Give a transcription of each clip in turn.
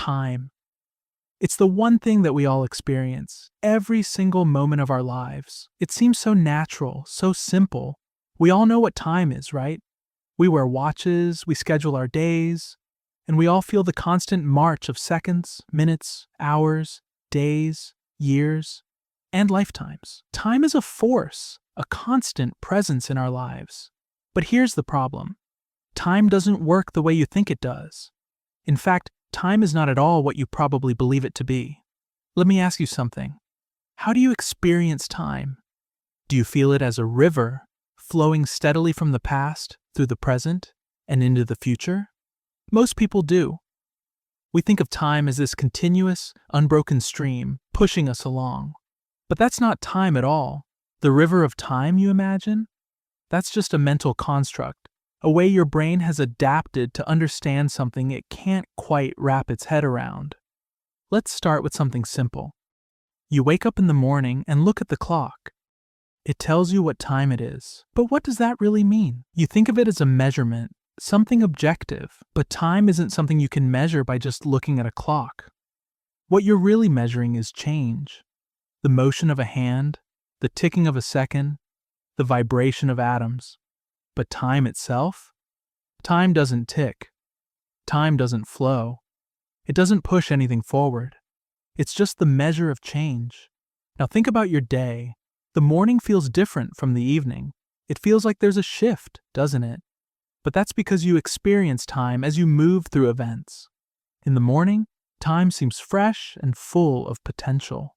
time. It's the one thing that we all experience, every single moment of our lives. It seems so natural, so simple. We all know what time is, right? We wear watches, we schedule our days, and we all feel the constant march of seconds, minutes, hours, days, years, and lifetimes. Time is a force, a constant presence in our lives. But here's the problem. Time doesn't work the way you think it does. In fact, time is not at all what you probably believe it to be. Let me ask you something. How do you experience time? Do you feel it as a river flowing steadily from the past through the present and into the future? Most people do. We think of time as this continuous, unbroken stream pushing us along. But that's not time at all. The river of time you imagine? That's just a mental construct, a way your brain has adapted to understand something it can't quite wrap its head around. Let's start with something simple. You wake up in the morning and look at the clock. It tells you what time it is. But what does that really mean? You think of it as a measurement, something objective, but time isn't something you can measure by just looking at a clock. What you're really measuring is change. The motion of a hand, the ticking of a second, the vibration of atoms. But time itself? Time doesn't tick. Time doesn't flow. It doesn't push anything forward. It's just the measure of change. Now think about your day. The morning feels different from the evening. It feels like there's a shift, doesn't it? But that's because you experience time as you move through events. In the morning, time seems fresh and full of potential.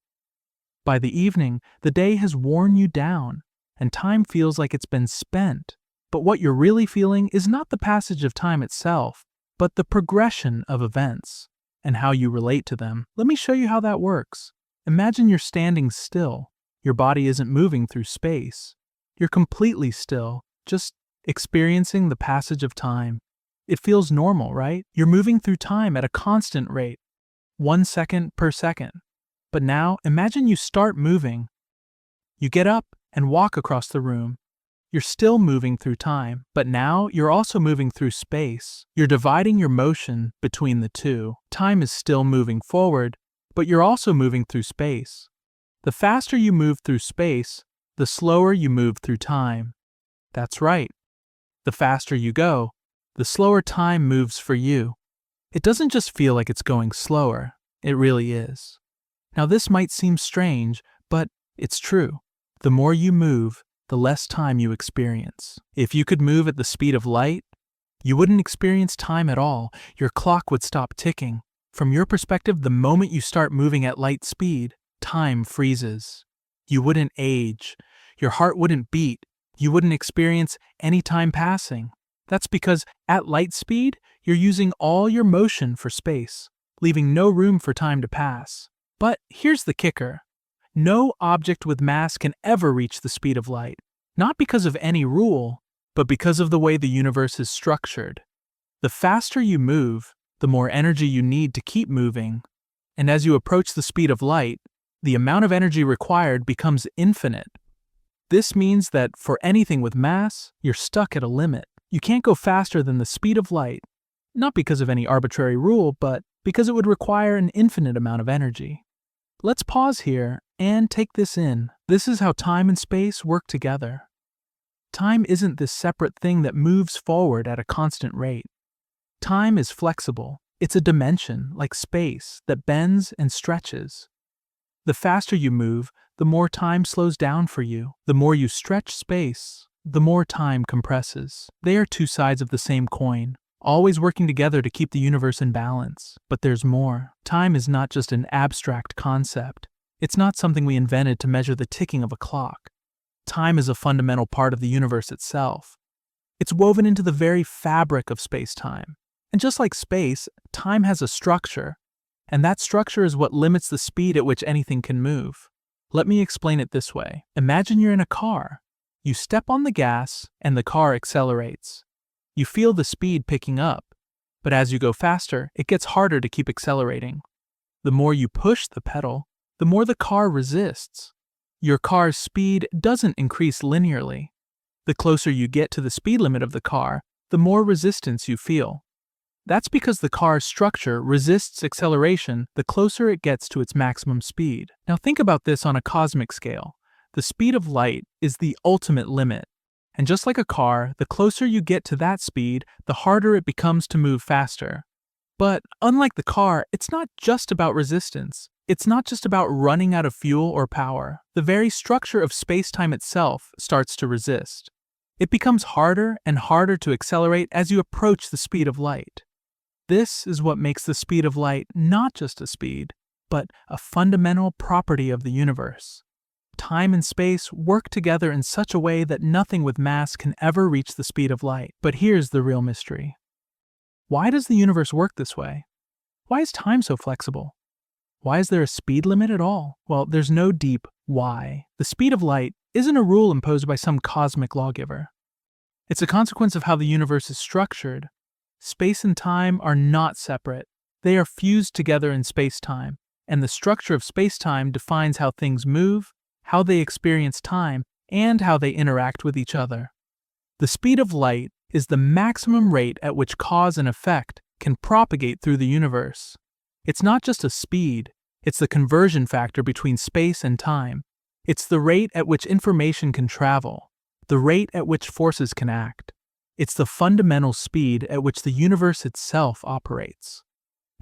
By the evening, the day has worn you down, and time feels like it's been spent. But what you're really feeling is not the passage of time itself, but the progression of events and how you relate to them. Let me show you how that works. Imagine you're standing still. Your body isn't moving through space. You're completely still, just experiencing the passage of time. It feels normal, right? You're moving through time at a constant rate, 1 second per second. But now, imagine you start moving. You get up and walk across the room. You're still moving through time, but now you're also moving through space. You're dividing your motion between the two. Time is still moving forward, but you're also moving through space. The faster you move through space, the slower you move through time. That's right. The faster you go, the slower time moves for you. It doesn't just feel like it's going slower. It really is. Now this might seem strange, but it's true. The more you move, the less time you experience. If you could move at the speed of light, you wouldn't experience time at all. Your clock would stop ticking. From your perspective, the moment you start moving at light speed, time freezes. You wouldn't age. Your heart wouldn't beat. You wouldn't experience any time passing. That's because at light speed, you're using all your motion for space, leaving no room for time to pass. But here's the kicker. No object with mass can ever reach the speed of light, not because of any rule, but because of the way the universe is structured. The faster you move, the more energy you need to keep moving. And as you approach the speed of light, the amount of energy required becomes infinite. This means that for anything with mass, you're stuck at a limit. You can't go faster than the speed of light, not because of any arbitrary rule, but because it would require an infinite amount of energy. Let's pause here and take this in. This is how time and space work together. Time isn't this separate thing that moves forward at a constant rate. Time is flexible. It's a dimension, like space, that bends and stretches. The faster you move, the more time slows down for you. The more you stretch space, the more time compresses. They are two sides of the same coin, always working together to keep the universe in balance. But there's more. Time is not just an abstract concept. It's not something we invented to measure the ticking of a clock. Time is a fundamental part of the universe itself. It's woven into the very fabric of space-time. And just like space, time has a structure, and that structure is what limits the speed at which anything can move. Let me explain it this way. Imagine you're in a car. You step on the gas, and the car accelerates. You feel the speed picking up, but as you go faster, it gets harder to keep accelerating. The more you push the pedal, the more the car resists. Your car's speed doesn't increase linearly. The closer you get to the speed limit of the car, the more resistance you feel. That's because the car's structure resists acceleration the closer it gets to its maximum speed. Now think about this on a cosmic scale. The speed of light is the ultimate limit. And just like a car, the closer you get to that speed, the harder it becomes to move faster. But unlike the car, it's not just about resistance. It's not just about running out of fuel or power. The very structure of space-time itself starts to resist. It becomes harder and harder to accelerate as you approach the speed of light. This is what makes the speed of light not just a speed, but a fundamental property of the universe. Time and space work together in such a way that nothing with mass can ever reach the speed of light. But here's the real mystery. Why does the universe work this way? Why is time so flexible? Why is there a speed limit at all? Well, there's no deep why. The speed of light isn't a rule imposed by some cosmic lawgiver. It's a consequence of how the universe is structured. Space and time are not separate. They are fused together in space-time, and the structure of space-time defines how things move, how they experience time, and how they interact with each other. The speed of light is the maximum rate at which cause and effect can propagate through the universe. It's not just a speed, it's the conversion factor between space and time. It's the rate at which information can travel, the rate at which forces can act. It's the fundamental speed at which the universe itself operates.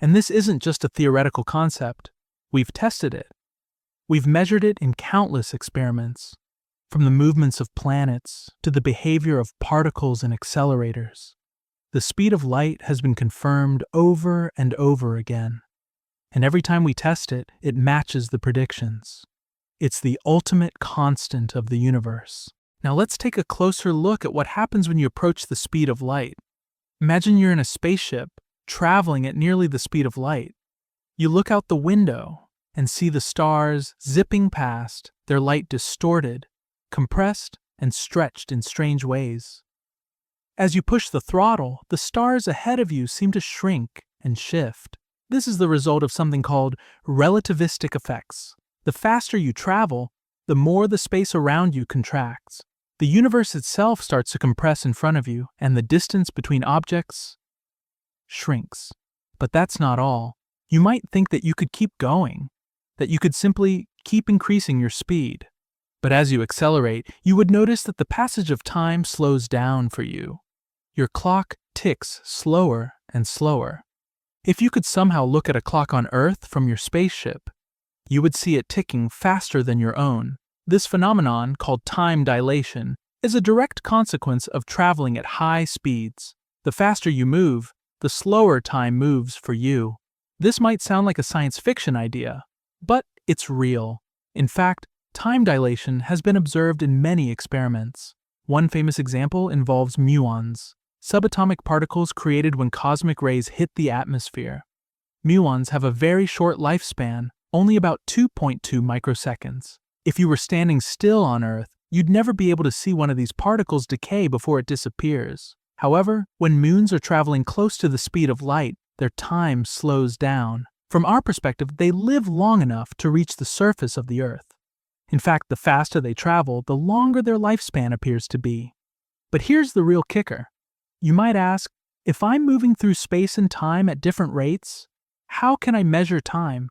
And this isn't just a theoretical concept. We've tested it. We've measured it in countless experiments, from the movements of planets to the behavior of particles and accelerators. The speed of light has been confirmed over and over again. And every time we test it, it matches the predictions. It's the ultimate constant of the universe. Now let's take a closer look at what happens when you approach the speed of light. Imagine you're in a spaceship, traveling at nearly the speed of light. You look out the window and see the stars zipping past, their light distorted, compressed, and stretched in strange ways. As you push the throttle, the stars ahead of you seem to shrink and shift. This is the result of something called relativistic effects. The faster you travel, the more the space around you contracts. The universe itself starts to compress in front of you, and the distance between objects shrinks. But that's not all. You might think that you could keep going, that you could simply keep increasing your speed. But as you accelerate, you would notice that the passage of time slows down for you. Your clock ticks slower and slower. If you could somehow look at a clock on Earth from your spaceship, you would see it ticking faster than your own. This phenomenon, called time dilation, is a direct consequence of traveling at high speeds. The faster you move, the slower time moves for you. This might sound like a science fiction idea, but it's real. In fact, time dilation has been observed in many experiments. One famous example involves muons, subatomic particles created when cosmic rays hit the atmosphere. Muons have a very short lifespan, only about 2.2 microseconds. If you were standing still on Earth, you'd never be able to see one of these particles decay before it disappears. However, when moons are traveling close to the speed of light, their time slows down. From our perspective, they live long enough to reach the surface of the Earth. In fact, the faster they travel, the longer their lifespan appears to be. But here's the real kicker. You might ask, if I'm moving through space and time at different rates, how can I measure time?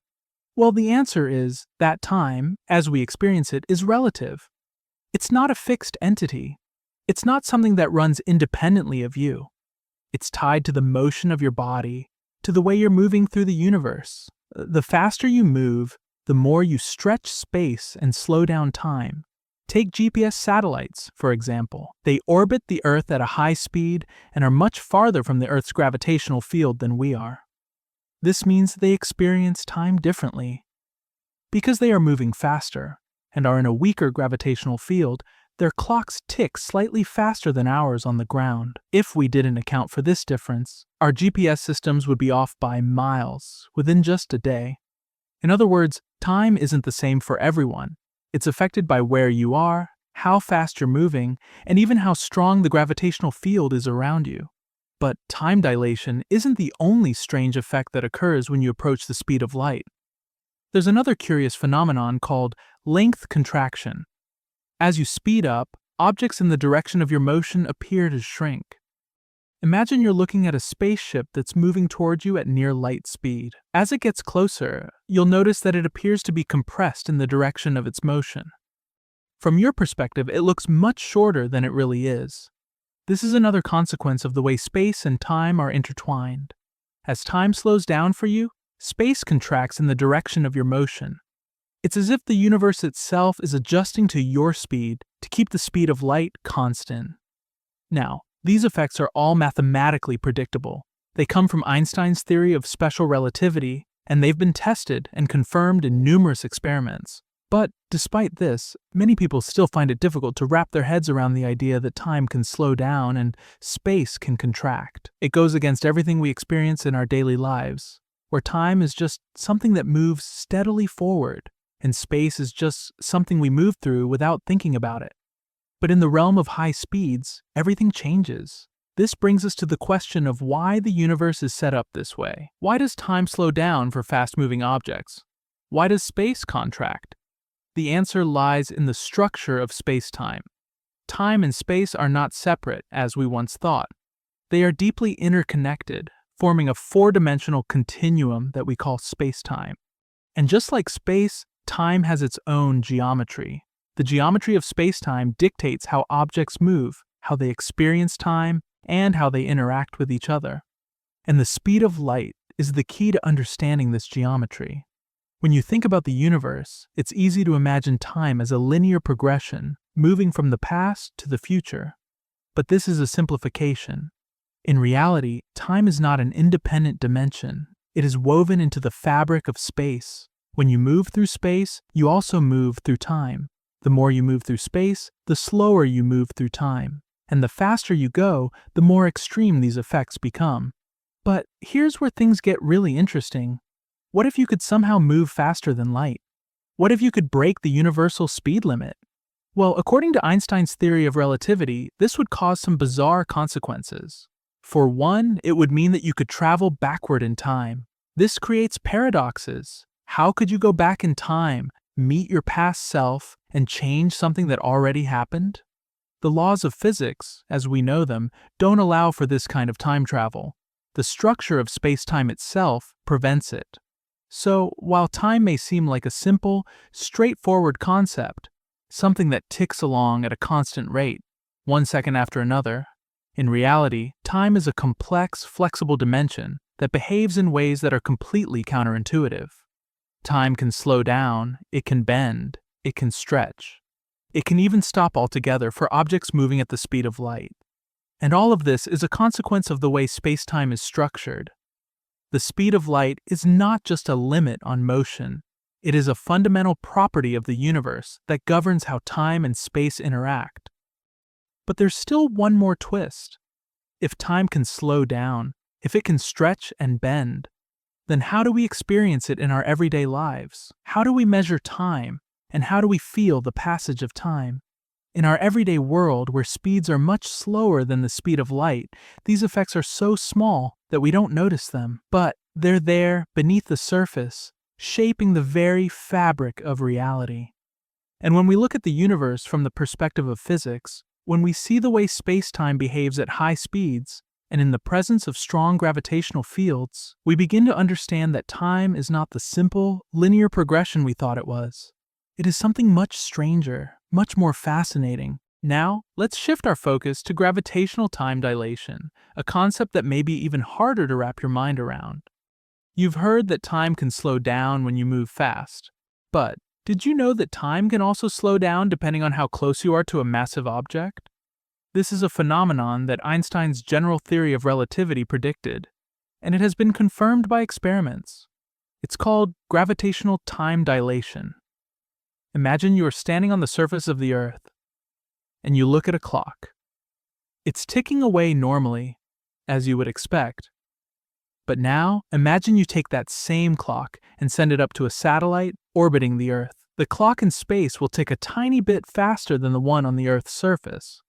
Well, the answer is that time, as we experience it, is relative. It's not a fixed entity. It's not something that runs independently of you. It's tied to the motion of your body, to the way you're moving through the universe. The faster you move, the more you stretch space and slow down time. Take GPS satellites, for example. They orbit the Earth at a high speed and are much farther from the Earth's gravitational field than we are. This means they experience time differently. Because they are moving faster and are in a weaker gravitational field, their clocks tick slightly faster than ours on the ground. If we didn't account for this difference, our GPS systems would be off by miles within just a day. In other words, time isn't the same for everyone. It's affected by where you are, how fast you're moving, and even how strong the gravitational field is around you. But time dilation isn't the only strange effect that occurs when you approach the speed of light. There's another curious phenomenon called length contraction. As you speed up, objects in the direction of your motion appear to shrink. Imagine you're looking at a spaceship that's moving towards you at near light speed. As it gets closer, you'll notice that it appears to be compressed in the direction of its motion. From your perspective, it looks much shorter than it really is. This is another consequence of the way space and time are intertwined. As time slows down for you, space contracts in the direction of your motion. It's as if the universe itself is adjusting to your speed to keep the speed of light constant. Now, these effects are all mathematically predictable. They come from Einstein's theory of special relativity, and they've been tested and confirmed in numerous experiments. But despite this, many people still find it difficult to wrap their heads around the idea that time can slow down and space can contract. It goes against everything we experience in our daily lives, where time is just something that moves steadily forward, and space is just something we move through without thinking about it. But in the realm of high speeds, everything changes. This brings us to the question of why the universe is set up this way. Why does time slow down for fast-moving objects? Why does space contract? The answer lies in the structure of space-time. Time and space are not separate, as we once thought. They are deeply interconnected, forming a four-dimensional continuum that we call space-time. And just like space, time has its own geometry. The geometry of space-time dictates how objects move, how they experience time, and how they interact with each other. And the speed of light is the key to understanding this geometry. When you think about the universe, it's easy to imagine time as a linear progression, moving from the past to the future. But this is a simplification. In reality, time is not an independent dimension. It is woven into the fabric of space. When you move through space, you also move through time. The more you move through space, the slower you move through time. And the faster you go, the more extreme these effects become. But here's where things get really interesting. What if you could somehow move faster than light? What if you could break the universal speed limit? Well, according to Einstein's theory of relativity, this would cause some bizarre consequences. For one, it would mean that you could travel backward in time. This creates paradoxes. How could you go back in time, meet your past self, and change something that already happened? The laws of physics, as we know them, don't allow for this kind of time travel. The structure of space-time itself prevents it. So, while time may seem like a simple, straightforward concept, something that ticks along at a constant rate, 1 second after another, in reality, time is a complex, flexible dimension that behaves in ways that are completely counterintuitive. Time can slow down, it can bend, it can stretch. It can even stop altogether for objects moving at the speed of light. And all of this is a consequence of the way space-time is structured. The speed of light is not just a limit on motion. It is a fundamental property of the universe that governs how time and space interact. But there's still one more twist. If time can slow down, if it can stretch and bend, then how do we experience it in our everyday lives? How do we measure time, and how do we feel the passage of time? In our everyday world, where speeds are much slower than the speed of light, these effects are so small that we don't notice them, but they're there beneath the surface, shaping the very fabric of reality. And when we look at the universe from the perspective of physics, when we see the way space-time behaves at high speeds, and in the presence of strong gravitational fields, we begin to understand that time is not the simple, linear progression we thought it was. It is something much stranger, much more fascinating. Now, let's shift our focus to gravitational time dilation, a concept that may be even harder to wrap your mind around. You've heard that time can slow down when you move fast, but did you know that time can also slow down depending on how close you are to a massive object? This is a phenomenon that Einstein's general theory of relativity predicted, and it has been confirmed by experiments. It's called gravitational time dilation. Imagine you are standing on the surface of the Earth, and you look at a clock. It's ticking away normally, as you would expect. But now, imagine you take that same clock and send it up to a satellite orbiting the Earth. The clock in space will tick a tiny bit faster than the one on the Earth's surface.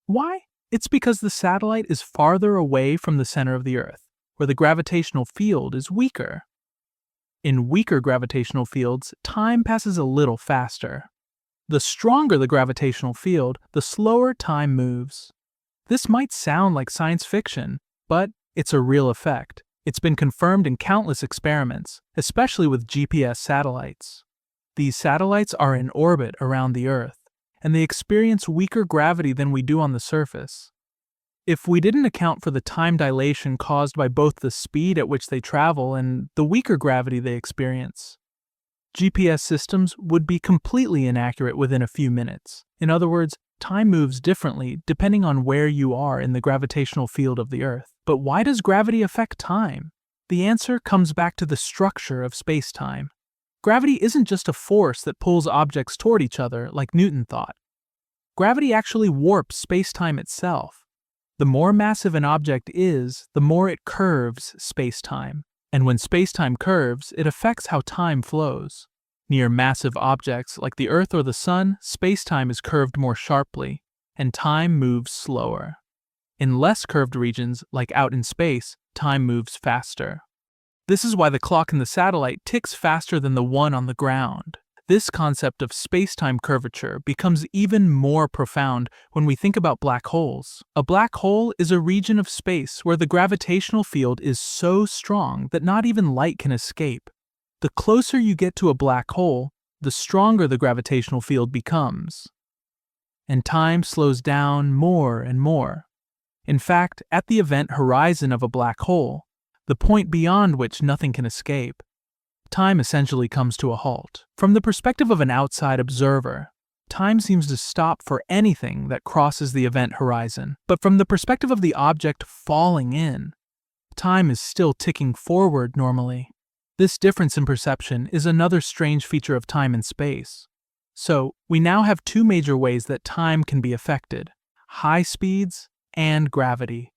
Why? It's because the satellite is farther away from the center of the Earth, where the gravitational field is weaker. In weaker gravitational fields, time passes a little faster. The stronger the gravitational field, the slower time moves. This might sound like science fiction, but it's a real effect. It's been confirmed in countless experiments, especially with GPS satellites. These satellites are in orbit around the Earth, and they experience weaker gravity than we do on the surface. If we didn't account for the time dilation caused by both the speed at which they travel and the weaker gravity they experience, GPS systems would be completely inaccurate within a few minutes. In other words, time moves differently depending on where you are in the gravitational field of the Earth. But why does gravity affect time? The answer comes back to the structure of space-time. Gravity isn't just a force that pulls objects toward each other like Newton thought. Gravity actually warps space-time itself. The more massive an object is, the more it curves space-time. And when space-time curves, it affects how time flows. Near massive objects like the Earth or the Sun, space-time is curved more sharply, and time moves slower. In less curved regions, like out in space, time moves faster. This is why the clock in the satellite ticks faster than the one on the ground. This concept of space-time curvature becomes even more profound when we think about black holes. A black hole is a region of space where the gravitational field is so strong that not even light can escape. The closer you get to a black hole, the stronger the gravitational field becomes. And time slows down more and more. In fact, at the event horizon of a black hole, the point beyond which nothing can escape, time essentially comes to a halt. From the perspective of an outside observer, time seems to stop for anything that crosses the event horizon. But from the perspective of the object falling in, time is still ticking forward normally. This difference in perception is another strange feature of time and space. So, we now have two major ways that time can be affected: high speeds and gravity.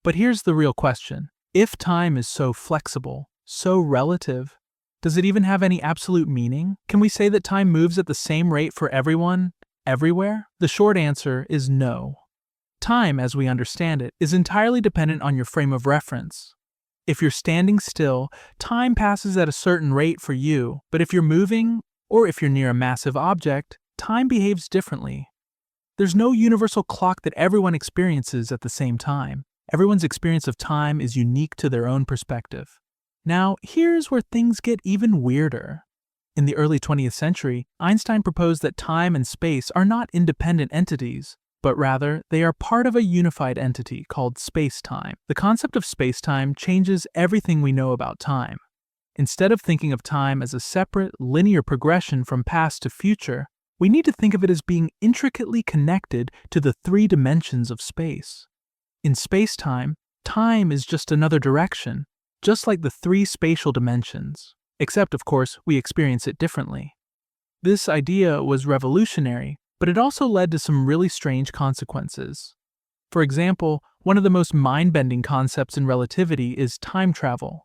But here's the real question. If time is so flexible, so relative, does it even have any absolute meaning? Can we say that time moves at the same rate for everyone, everywhere? The short answer is no. Time, as we understand it, is entirely dependent on your frame of reference. If you're standing still, time passes at a certain rate for you, but if you're moving, or if you're near a massive object, time behaves differently. There's no universal clock that everyone experiences at the same time. Everyone's experience of time is unique to their own perspective. Now, here's where things get even weirder. In the early 20th century, Einstein proposed that time and space are not independent entities, but rather they are part of a unified entity called space-time. The concept of space-time changes everything we know about time. Instead of thinking of time as a separate, linear progression from past to future, we need to think of it as being intricately connected to the three dimensions of space. In space-time, time is just another direction, just like the three spatial dimensions, except, of course, we experience it differently. This idea was revolutionary, but it also led to some really strange consequences. For example, one of the most mind-bending concepts in relativity is time travel.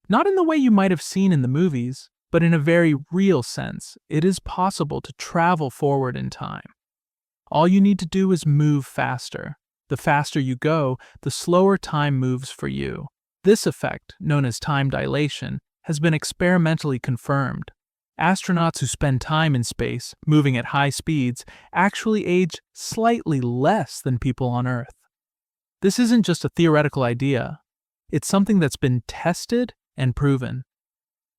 Not in the way you might have seen in the movies, but in a very real sense, it is possible to travel forward in time. All you need to do is move faster. The faster you go, the slower time moves for you. This effect, known as time dilation, has been experimentally confirmed. Astronauts who spend time in space, moving at high speeds, actually age slightly less than people on Earth. This isn't just a theoretical idea. It's something that's been tested and proven.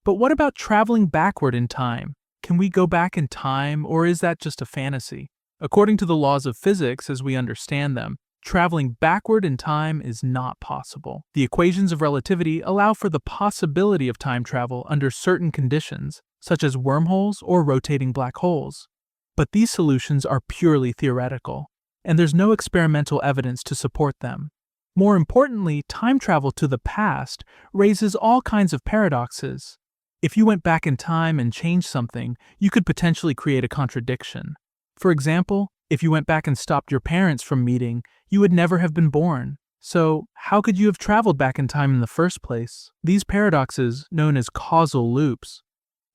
But what about traveling backward in time? Can we go back in time, or is that just a fantasy? According to the laws of physics as we understand them, traveling backward in time is not possible. The equations of relativity allow for the possibility of time travel under certain conditions, such as wormholes or rotating black holes. But these solutions are purely theoretical, and there's no experimental evidence to support them. More importantly, time travel to the past raises all kinds of paradoxes. If you went back in time and changed something, you could potentially create a contradiction. For example, if you went back and stopped your parents from meeting, you would never have been born. So, how could you have traveled back in time in the first place? These paradoxes, known as causal loops,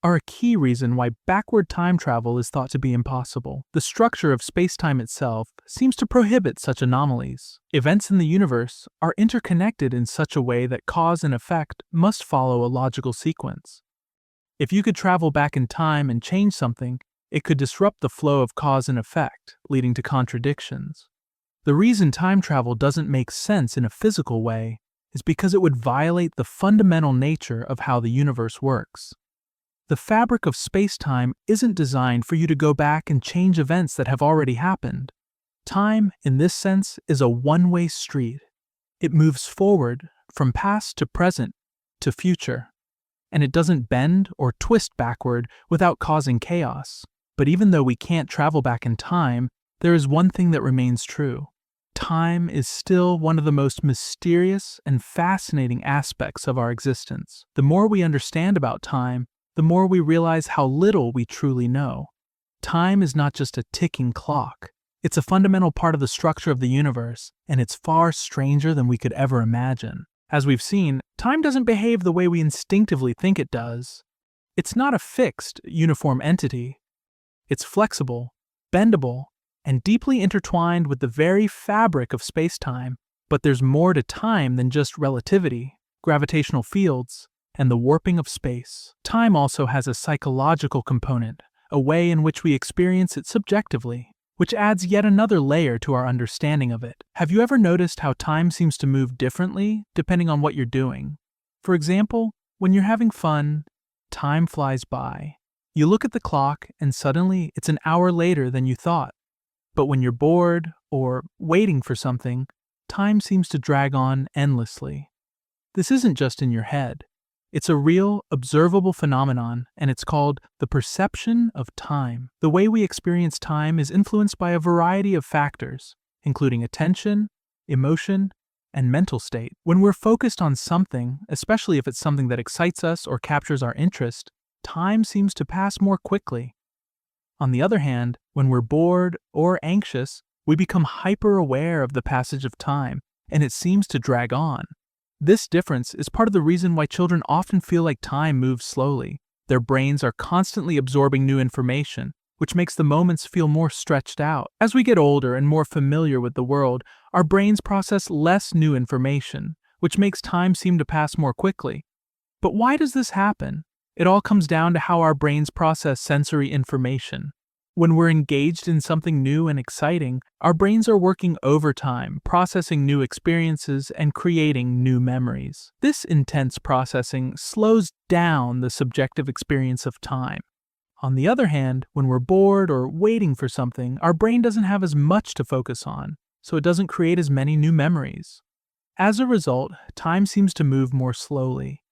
are a key reason why backward time travel is thought to be impossible. The structure of space-time itself seems to prohibit such anomalies. Events in the universe are interconnected in such a way that cause and effect must follow a logical sequence. If you could travel back in time and change something, it could disrupt the flow of cause and effect, leading to contradictions. The reason time travel doesn't make sense in a physical way is because it would violate the fundamental nature of how the universe works. The fabric of space-time isn't designed for you to go back and change events that have already happened. Time, in this sense, is a one-way street. It moves forward, from past to present to future. And it doesn't bend or twist backward without causing chaos. But even though we can't travel back in time, there is one thing that remains true. Time is still one of the most mysterious and fascinating aspects of our existence. The more we understand about time, the more we realize how little we truly know. Time is not just a ticking clock. It's a fundamental part of the structure of the universe, and it's far stranger than we could ever imagine. As we've seen, time doesn't behave the way we instinctively think it does. It's not a fixed, uniform entity. It's flexible, bendable, and deeply intertwined with the very fabric of space-time. But there's more to time than just relativity, gravitational fields, and the warping of space. Time also has a psychological component, a way in which we experience it subjectively, which adds yet another layer to our understanding of it. Have you ever noticed how time seems to move differently depending on what you're doing? For example, when you're having fun, time flies by. You look at the clock and suddenly it's an hour later than you thought. But when you're bored or waiting for something, time seems to drag on endlessly. This isn't just in your head. It's a real, observable phenomenon, and it's called the perception of time. The way we experience time is influenced by a variety of factors, including attention, emotion, and mental state. When we're focused on something, especially if it's something that excites us or captures our interest, time seems to pass more quickly. On the other hand, when we're bored or anxious, we become hyper-aware of the passage of time, and it seems to drag on. This difference is part of the reason why children often feel like time moves slowly. Their brains are constantly absorbing new information, which makes the moments feel more stretched out. As we get older and more familiar with the world, our brains process less new information, which makes time seem to pass more quickly. But why does this happen? It all comes down to how our brains process sensory information. When we're engaged in something new and exciting, our brains are working overtime, processing new experiences and creating new memories. This intense processing slows down the subjective experience of time. On the other hand, when we're bored or waiting for something, our brain doesn't have as much to focus on, so it doesn't create as many new memories. As a result, time seems to move more slowly.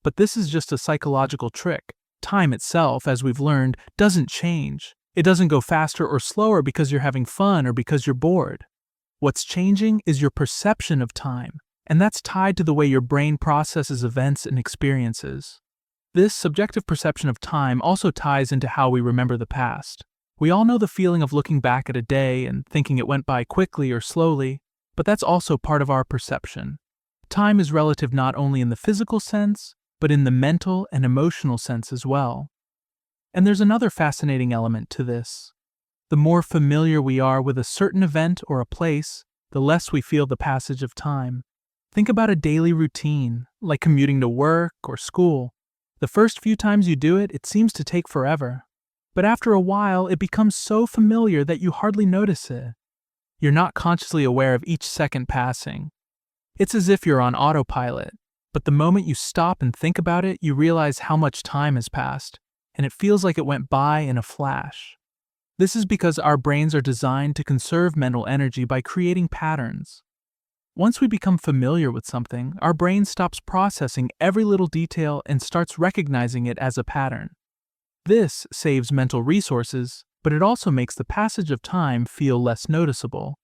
But this is just a psychological trick. Time itself, as we've learned, doesn't change. It doesn't go faster or slower because you're having fun or because you're bored. What's changing is your perception of time, and that's tied to the way your brain processes events and experiences. This subjective perception of time also ties into how we remember the past. We all know the feeling of looking back at a day and thinking it went by quickly or slowly, but that's also part of our perception. Time is relative not only in the physical sense, but in the mental and emotional sense as well. And there's another fascinating element to this. The more familiar we are with a certain event or a place, the less we feel the passage of time. Think about a daily routine, like commuting to work or school. The first few times you do it, it seems to take forever. But after a while, it becomes so familiar that you hardly notice it. You're not consciously aware of each second passing. It's as if you're on autopilot, but the moment you stop and think about it, you realize how much time has passed, and it feels like it went by in a flash. This is because our brains are designed to conserve mental energy by creating patterns. Once we become familiar with something, our brain stops processing every little detail and starts recognizing it as a pattern. This saves mental resources, but it also makes the passage of time feel less noticeable.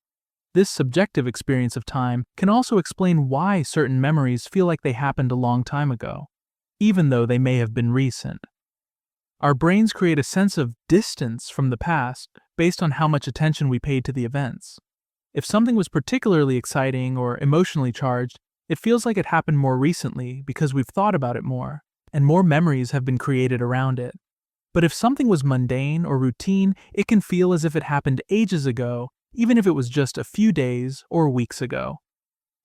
This subjective experience of time can also explain why certain memories feel like they happened a long time ago, even though they may have been recent. Our brains create a sense of distance from the past based on how much attention we paid to the events. If something was particularly exciting or emotionally charged, it feels like it happened more recently because we've thought about it more, and more memories have been created around it. But if something was mundane or routine, it can feel as if it happened ages ago, even if it was just a few days or weeks ago.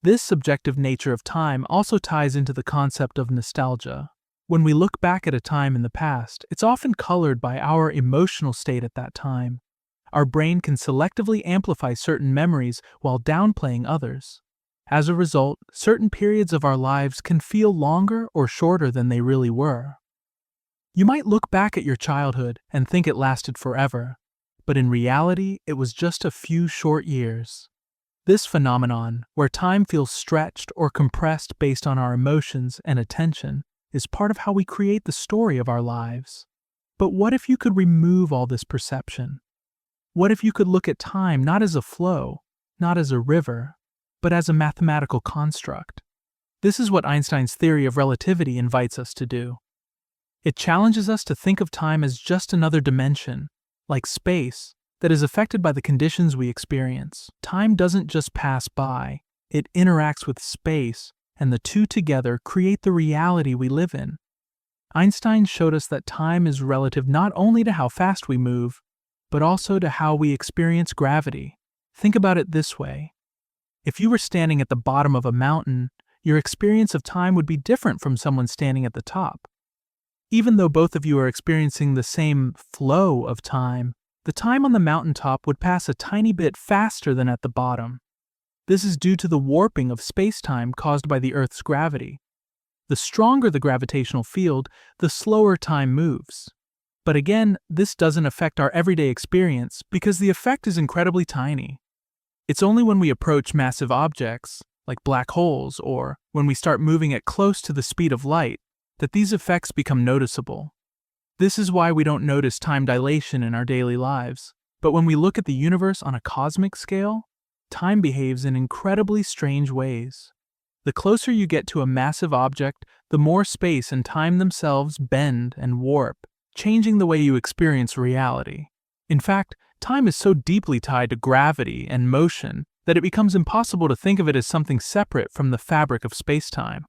This subjective nature of time also ties into the concept of nostalgia. When we look back at a time in the past, it's often colored by our emotional state at that time. our brain can selectively amplify certain memories while downplaying others. As a result, certain periods of our lives can feel longer or shorter than they really were. You might look back at your childhood and think it lasted forever, but in reality, it was just a few short years. This phenomenon, where time feels stretched or compressed based on our emotions and attention, is part of how we create the story of our lives. But what if you could remove all this perception? What if you could look at time not as a flow, not as a river, but as a mathematical construct? This is what Einstein's theory of relativity invites us to do. It challenges us to think of time as just another dimension, like space, that is affected by the conditions we experience. Time doesn't just pass by, it interacts with space, and the two together create the reality we live in. Einstein showed us that time is relative not only to how fast we move, but also to how we experience gravity. Think about it this way. If you were standing at the bottom of a mountain, your experience of time would be different from someone standing at the top. Even though both of you are experiencing the same flow of time, the time on the mountaintop would pass a tiny bit faster than at the bottom. This is due to the warping of space-time caused by the Earth's gravity. The stronger the gravitational field, the slower time moves. But again, this doesn't affect our everyday experience because the effect is incredibly tiny. It's only when we approach massive objects, like black holes, or when we start moving at close to the speed of light, that these effects become noticeable. This is why we don't notice time dilation in our daily lives. But when we look at the universe on a cosmic scale, time behaves in incredibly strange ways. The closer you get to a massive object, the more space and time themselves bend and warp, changing the way you experience reality. In fact, time is so deeply tied to gravity and motion that it becomes impossible to think of it as something separate from the fabric of space-time.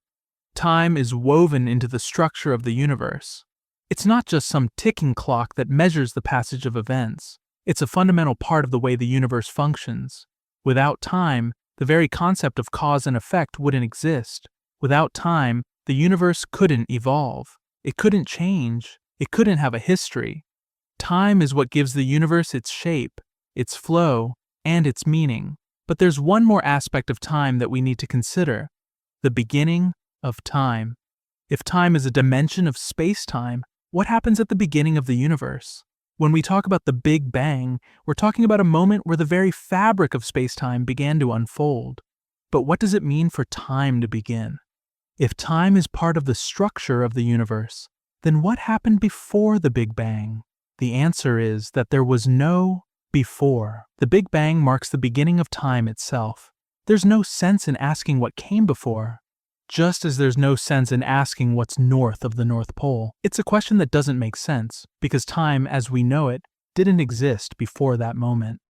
Time is woven into the structure of the universe. It's not just some ticking clock that measures the passage of events. It's a fundamental part of the way the universe functions. Without time, the very concept of cause and effect wouldn't exist. Without time, the universe couldn't evolve. It couldn't change. It couldn't have a history. Time is what gives the universe its shape, its flow, and its meaning. But there's one more aspect of time that we need to consider: the beginning of time. If time is a dimension of space-time, what happens at the beginning of the universe? When we talk about the Big Bang, we're talking about a moment where the very fabric of space-time began to unfold. But what does it mean for time to begin? If time is part of the structure of the universe, then what happened before the Big Bang? The answer is that there was no before. The Big Bang marks the beginning of time itself. There's no sense in asking what came before, just as there's no sense in asking what's north of the North Pole. It's a question that doesn't make sense, because time, as we know it, didn't exist before that moment.